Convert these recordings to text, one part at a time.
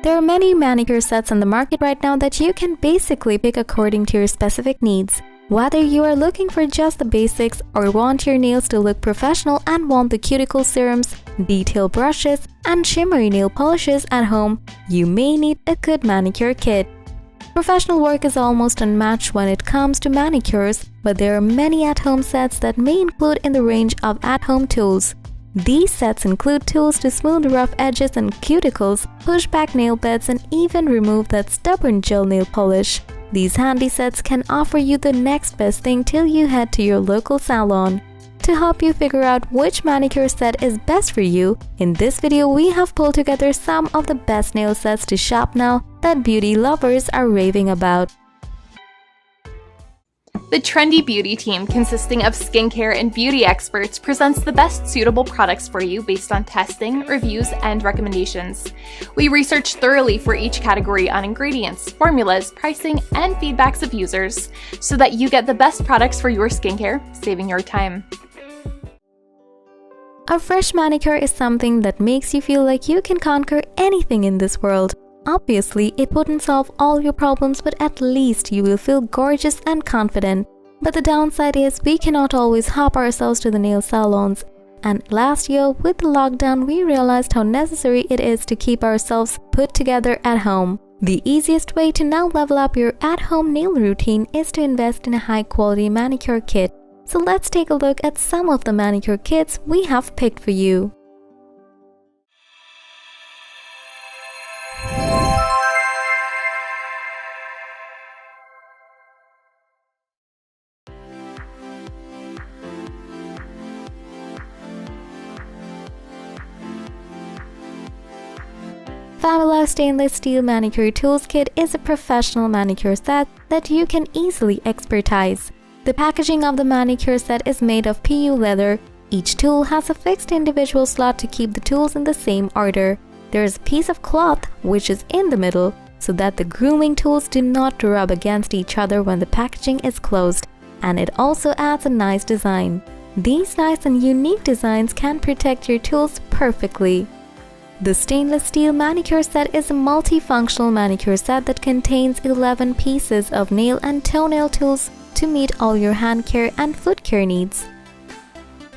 There are many manicure sets on the market right now that you can basically pick according to your specific needs. Whether you are looking for just the basics or want your nails to look professional and want the cuticle serums, detail brushes, and shimmery nail polishes at home, you may need a good manicure kit. Professional work is almost unmatched when it comes to manicures, but there are many at-home sets that may include in the range of at-home tools. These sets include tools to smooth rough edges and cuticles, push back nail beds, and even remove that stubborn gel nail polish. These handy sets can offer you the next best thing till you head to your local salon. To help you figure out which manicure set is best for you, in this video we have pulled together some of the best nail sets to shop now that beauty lovers are raving about. The trendy beauty team, consisting of skincare and beauty experts, presents the best suitable products for you based on testing, reviews, and recommendations. We research thoroughly for each category on ingredients, formulas, pricing, and feedbacks of users, so that you get the best products for your skincare, saving your time. A fresh manicure is something that makes you feel like you can conquer anything in this world. Obviously, it wouldn't solve all your problems, but at least you will feel gorgeous and confident. But the downside is we cannot always hop ourselves to the nail salons. And last year, with the lockdown, we realized how necessary it is to keep ourselves put together at home. The easiest way to now level up your at-home nail routine is to invest in a high-quality manicure kit. So let's take a look at some of the manicure kits we have picked for you. FAMILIFE Stainless Steel Manicure Tools Kit is a professional manicure set that you can easily expertise. The packaging of the manicure set is made of PU leather. Each tool has a fixed individual slot to keep the tools in the same order. There is a piece of cloth which is in the middle so that the grooming tools do not rub against each other when the packaging is closed, and it also adds a nice design. These nice and unique designs can protect your tools perfectly. The stainless steel manicure set is a multifunctional manicure set that contains 11 pieces of nail and toenail tools to meet all your hand care and foot care needs.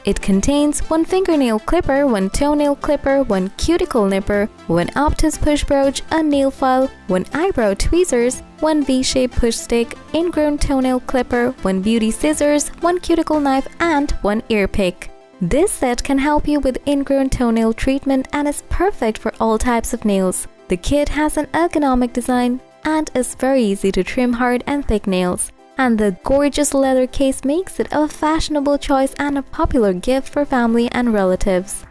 It contains one fingernail clipper, one toenail clipper, one cuticle nipper, one Optus push broach, a nail file, one eyebrow tweezers, one V-shaped push stick, ingrown toenail clipper, one beauty scissors, one cuticle knife, and one ear pick. This set can help you with ingrown toenail treatment and is perfect for all types of nails. The kit has an ergonomic design and is very easy to trim hard and thick nails. And the gorgeous leather case makes it a fashionable choice and a popular gift for family and relatives.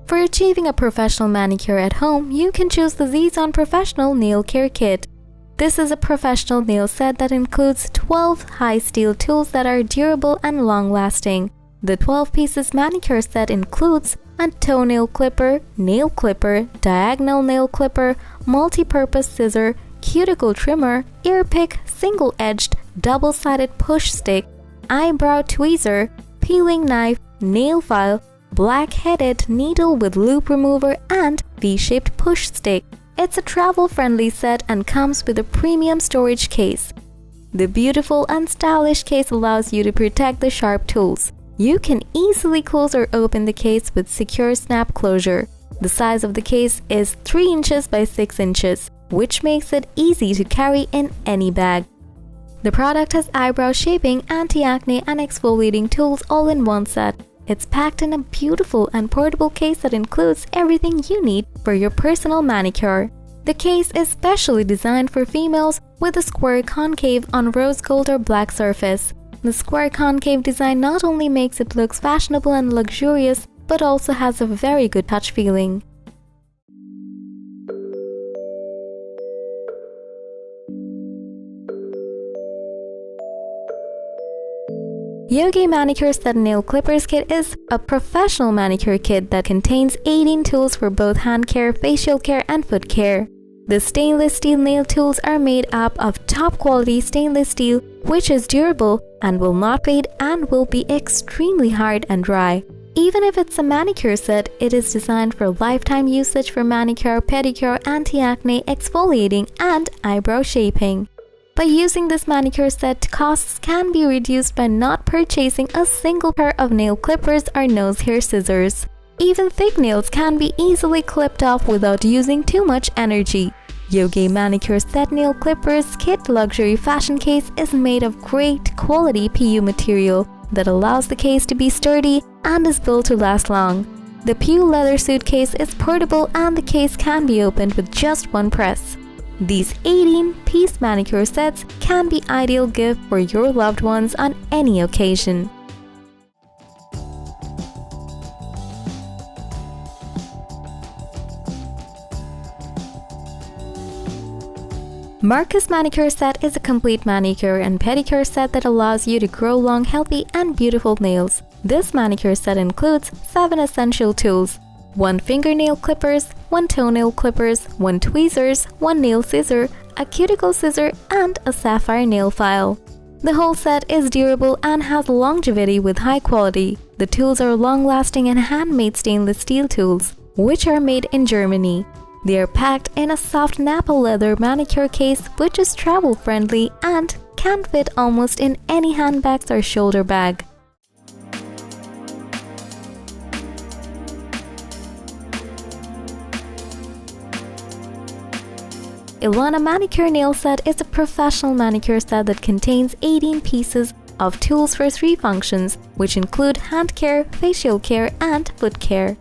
For achieving a professional manicure at home, you can choose the ZIZZON Professional Nail Care Kit. This is a professional nail set that includes 12 high steel tools that are durable and long-lasting. The 12 pieces manicure set includes a toenail clipper, nail clipper, diagonal nail clipper, multi-purpose scissor, cuticle trimmer, ear pick, single-edged, double-sided push stick, eyebrow tweezer, peeling knife, nail file, black-headed needle with loop remover, and V-shaped push stick. It's a travel-friendly set and comes with a premium storage case. The beautiful and stylish case allows you to protect the sharp tools. You can easily close or open the case with secure snap closure. The size of the case is 3 inches by 6 inches, which makes it easy to carry in any bag. The product has eyebrow shaping, anti-acne, and exfoliating tools all in one set. It's packed in a beautiful and portable case that includes everything you need for your personal manicure. The case is specially designed for females with a square concave on rose gold or black surface. The square concave design not only makes it look fashionable and luxurious, but also has a very good touch feeling. Yougai Manicure Set Nail Clippers Kit is a professional manicure kit that contains 18 tools for both hand care, facial care, and foot care. The stainless steel nail tools are made up of top quality stainless steel, which is durable and will not fade and will be extremely hard and dry. Even if it's a manicure set, it is designed for lifetime usage for manicure, pedicure, anti-acne, exfoliating, and eyebrow shaping. By using this manicure set, costs can be reduced by not purchasing a single pair of nail clippers or nose hair scissors. Even thick nails can be easily clipped off without using too much energy. Yougai Manicure Set Nail Clippers Kit Luxury Fashion Case is made of great quality PU material that allows the case to be sturdy and is built to last long. The PU leather suitcase is portable and the case can be opened with just one press. These 18-piece manicure sets can be ideal gift for your loved ones on any occasion. MarQus Manicure Set is a complete manicure and pedicure set that allows you to grow long, healthy, and beautiful nails. This manicure set includes 7 essential tools: 1 fingernail clippers, 1 toenail clippers, 1 tweezers, 1 nail scissor, a cuticle scissor, and a sapphire nail file. The whole set is durable and has longevity with high quality. The tools are long-lasting and handmade stainless steel tools, which are made in Germany. They are packed in a soft Napa leather manicure case which is travel-friendly and can fit almost in any handbags or shoulder bag. Elana Manicure Nail Set is a professional manicure set that contains 18 pieces of tools for 3 functions, which include hand care, facial care, and foot care.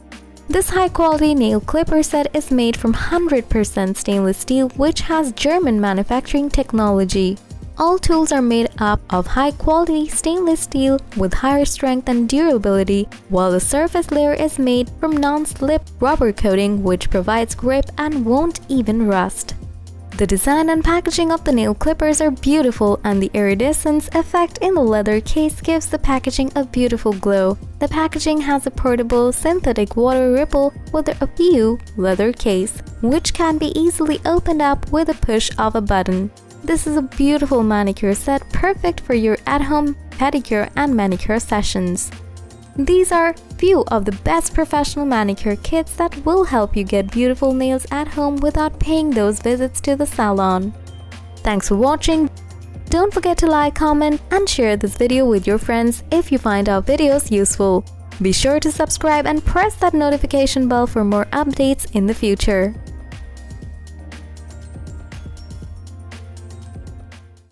This high-quality nail clipper set is made from 100% stainless steel, which has German manufacturing technology. All tools are made up of high-quality stainless steel with higher strength and durability, while the surface layer is made from non-slip rubber coating, which provides grip and won't even rust. The design and packaging of the nail clippers are beautiful, and the iridescence effect in the leather case gives the packaging a beautiful glow. The packaging has a portable synthetic water ripple with a PU leather case, which can be easily opened up with a push of a button. This is a beautiful manicure set perfect for your at-home pedicure and manicure sessions. These are few of the best professional manicure kits that will help you get beautiful nails at home without paying those visits to the salon. Thanks for watching. Don't forget to like, comment, and share this video with your friends if you find our videos useful. Be sure to subscribe and press that notification bell for more updates in the future.